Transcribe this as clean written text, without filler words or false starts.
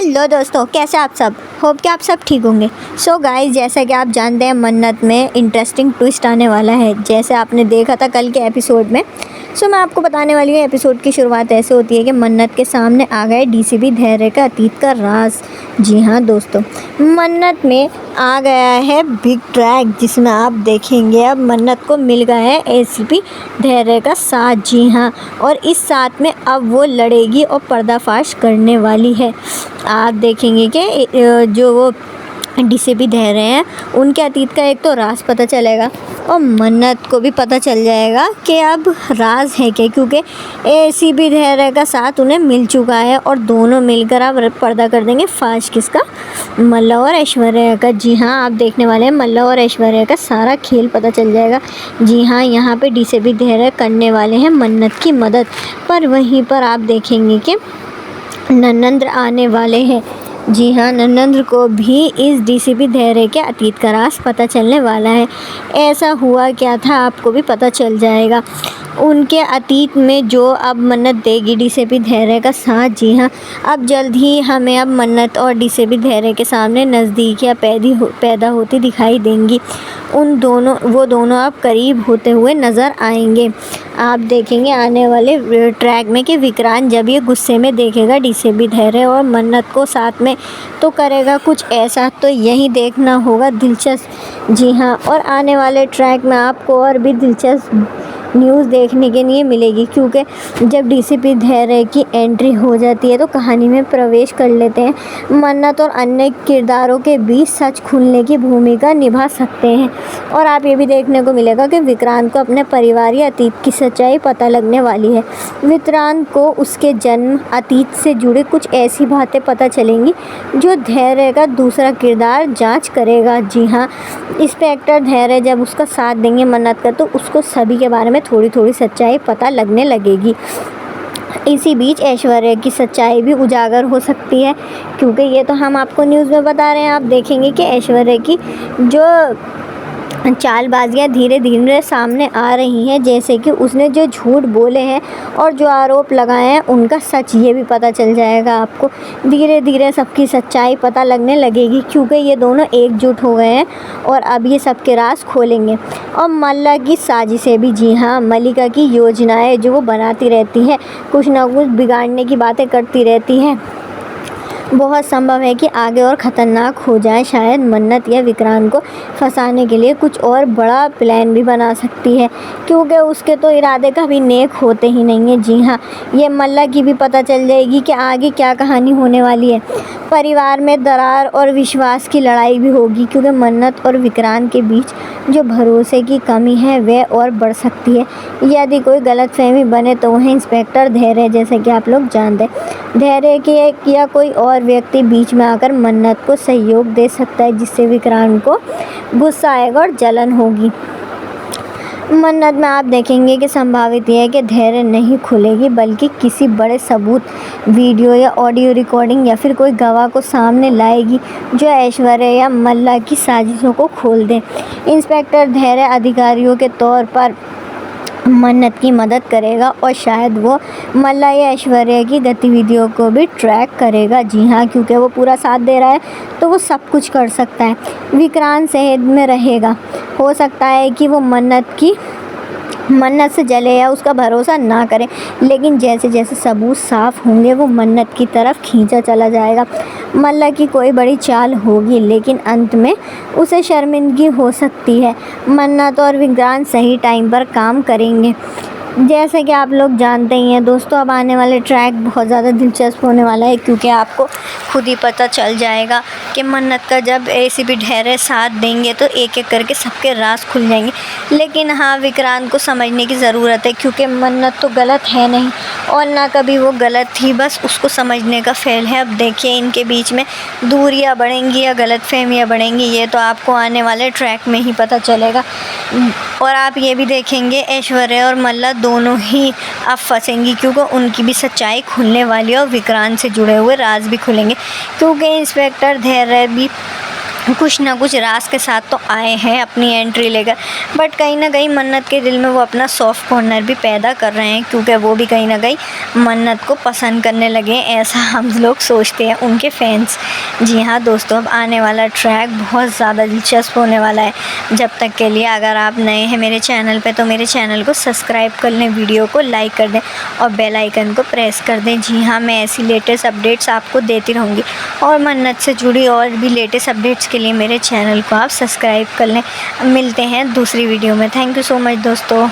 Hello दोस्तों, कैसे आप सब। होप कि आप सब ठीक होंगे। सो गाइस, जैसा कि आप जानते हैं मन्नत में इंटरेस्टिंग ट्विस्ट आने वाला है, जैसे आपने देखा था कल के एपिसोड में। सो मैं आपको बताने वाली हूँ। एपिसोड की शुरुआत ऐसे होती है कि मन्नत के सामने आ गए डीसीपी धैर्य का अतीत का राज। जी हाँ दोस्तों, मन्नत में आ गया है बिग ट्रैक, जिसमें आप देखेंगे अब मन्नत को मिल गया है एसीपी धैर्य का साथ। जी हाँ, और इस साथ में अब वो लड़ेगी और पर्दाफाश करने वाली है। आप देखेंगे कि जो वो डीसीपी धैर्य हैं, उनके अतीत का एक तो राज पता चलेगा और मन्नत को भी पता चल जाएगा कि अब राज है क्या, क्योंकि एसीपी धैर्य का साथ उन्हें मिल चुका है और दोनों मिलकर अब पर्दा कर देंगे फाश किसका, मल्ला और ऐश्वर्या का। जी हाँ, आप देखने वाले हैं मल्ला और ऐश्वर्या का सारा खेल पता चल जाएगा। जी हाँ, यहाँ पे डीसीपी धैर्य करने वाले हैं मन्नत की मदद, पर वहीं पर आप देखेंगे कि नरेंद्र आने वाले हैं। जी हाँ, नरेंद्र को भी इस डीसीपी धैर्य के अतीत का राज पता चलने वाला है। ऐसा हुआ क्या था आपको भी पता चल जाएगा। उनके अतीत में जो अब मन्नत देगी डीसीपी धैर्य का साथ। जी हाँ, अब जल्द ही हमें अब मन्नत और डीसीपी धैर्य के सामने नज़दीकियाँ पैदा होती दिखाई देंगी। वो दोनों अब करीब होते हुए नज़र आएंगे। आप देखेंगे आने वाले ट्रैक में कि विक्रांत जब ये गुस्से में देखेगा डीसीपी धैर्य और मन्नत को साथ में, तो करेगा कुछ ऐसा, तो यही देखना होगा दिलचस्प। जी हाँ, और आने वाले ट्रैक में आपको और भी दिलचस्प न्यूज़ देखने के लिए मिलेगी, क्योंकि जब डीसीपी धैर्य की एंट्री हो जाती है तो कहानी में प्रवेश कर लेते हैं। मन्नत और अन्य किरदारों के बीच सच खुलने की भूमिका निभा सकते हैं। और आप ये भी देखने को मिलेगा कि विक्रांत को अपने परिवार या अतीत की सच्चाई पता लगने वाली है। विक्रांत को उसके जन्म अतीत से जुड़ी कुछ ऐसी बातें पता चलेंगी जो धैर्य का दूसरा किरदार जांच करेगा। जी हाँ, इंस्पेक्टर धैर्य जब उसका साथ देंगे मन्नत का, तो उसको सभी के बारे में थोड़ी थोड़ी सच्चाई पता लगने लगेगी। इसी बीच ऐश्वर्या की सच्चाई भी उजागर हो सकती है, क्योंकि ये तो हम आपको न्यूज़ में बता रहे हैं। आप देखेंगे कि ऐश्वर्या की जो चालबाजियाँ धीरे धीरे सामने आ रही हैं, जैसे कि उसने जो झूठ बोले हैं और जो आरोप लगाए हैं उनका सच, ये भी पता चल जाएगा आपको। धीरे धीरे सबकी सच्चाई पता लगने लगेगी, क्योंकि ये दोनों एकजुट हो गए हैं और अब ये सबके राज खोलेंगे। और मल्ला की साजिशें भी, जी हाँ, मल्लिका की योजनाएं जो वो बनाती रहती हैं, कुछ ना कुछ बिगाड़ने की बातें करती रहती हैं। बहुत संभव है कि आगे और ख़तरनाक हो जाए। शायद मन्नत या विक्रांत को फंसाने के लिए कुछ और बड़ा प्लान भी बना सकती है, क्योंकि उसके तो इरादे कभी नेक होते ही नहीं है। जी हाँ, ये मल्ला की भी पता चल जाएगी कि आगे क्या कहानी होने वाली है। परिवार में दरार और विश्वास की लड़ाई भी होगी, क्योंकि मन्नत और विक्रांत के बीच जो भरोसे की कमी है वह और बढ़ सकती है। यदि कोई गलतफहमी बने तो वह इंस्पेक्टर धैर्य, जैसे कि आप लोग जानते हैं, धैर्य के या कोई और व्यक्ति बीच में आकर मन्नत को सहयोग दे सकता है, जिससे विक्रांत को गुस्सा आएगा और जलन होगी। मन्नत में आप देखेंगे कि संभावित यह है कि धैर्य नहीं खुलेगी, बल्कि किसी बड़े सबूत, वीडियो या ऑडियो रिकॉर्डिंग या फिर कोई गवाह को सामने लाएगी जो ऐश्वर्या या मल्ला की साजिशों को खोल दे। इंस्पेक्टर धैर्य अधिकारियों के तौर पर मन्नत की मदद करेगा और शायद वो मल्ला या ऐश्वर्या की गतिविधियों को भी ट्रैक करेगा। जी हाँ, क्योंकि वो पूरा साथ दे रहा है तो वो सब कुछ कर सकता है। विक्रांत सेहत में रहेगा, हो सकता है कि वो मन्नत से जले या उसका भरोसा ना करे, लेकिन जैसे जैसे सबूत साफ होंगे वो मन्नत की तरफ खींचा चला जाएगा। मल्ला की कोई बड़ी चाल होगी, लेकिन अंत में उसे शर्मिंदगी हो सकती है। मन्नत और विक्रांत सही टाइम पर काम करेंगे। जैसे कि आप लोग जानते ही हैं दोस्तों, अब आने वाले ट्रैक बहुत ज़्यादा दिलचस्प होने वाला है, क्योंकि आपको खुद ही पता चल जाएगा कि मन्नत का जब एसीपी धैर्य साथ देंगे तो एक एक करके सबके राज खुल जाएंगे। लेकिन हाँ, विक्रांत को समझने की ज़रूरत है, क्योंकि मन्नत तो गलत है नहीं और ना कभी वो गलत थी, बस उसको समझने का फ़ेल है। अब देखिए इनके बीच में दूरियां बढ़ेंगी या गलतफहमियां बढ़ेंगी, ये तो आपको आने वाले ट्रैक में ही पता चलेगा। और आप ये भी देखेंगे ऐश्वर्या और मल्ला दोनों ही अब फंसेंगी, क्योंकि उनकी भी सच्चाई खुलने वाली है और विक्रांत से जुड़े हुए राज भी खुलेंगे, क्योंकि इंस्पेक्टर धैर्य भी कुछ ना कुछ राज के साथ तो आए हैं अपनी एंट्री लेकर, बट कहीं ना कहीं मन्नत के दिल में वो अपना सॉफ्ट कॉर्नर भी पैदा कर रहे हैं, क्योंकि वो भी कहीं ना कहीं मन्नत को पसंद करने लगे हैं, ऐसा हम लोग सोचते हैं उनके फैंस। जी हाँ दोस्तों, अब आने वाला ट्रैक बहुत ज़्यादा दिलचस्प होने वाला है। जब तक के लिए अगर आप नए हैं मेरे चैनल पे तो मेरे चैनल को सब्सक्राइब कर लें, वीडियो को लाइक कर दें और बेल आइकन को प्रेस कर दें। जी हाँ, मैं ऐसी लेटेस्ट अपडेट्स आपको देती रहूँगी और मन्नत से जुड़ी और भी लेटेस्ट अपडेट्स के लिए मेरे चैनल को आप सब्सक्राइब कर लें। मिलते हैं दूसरी वीडियो में। थैंक यू सो मच दोस्तों।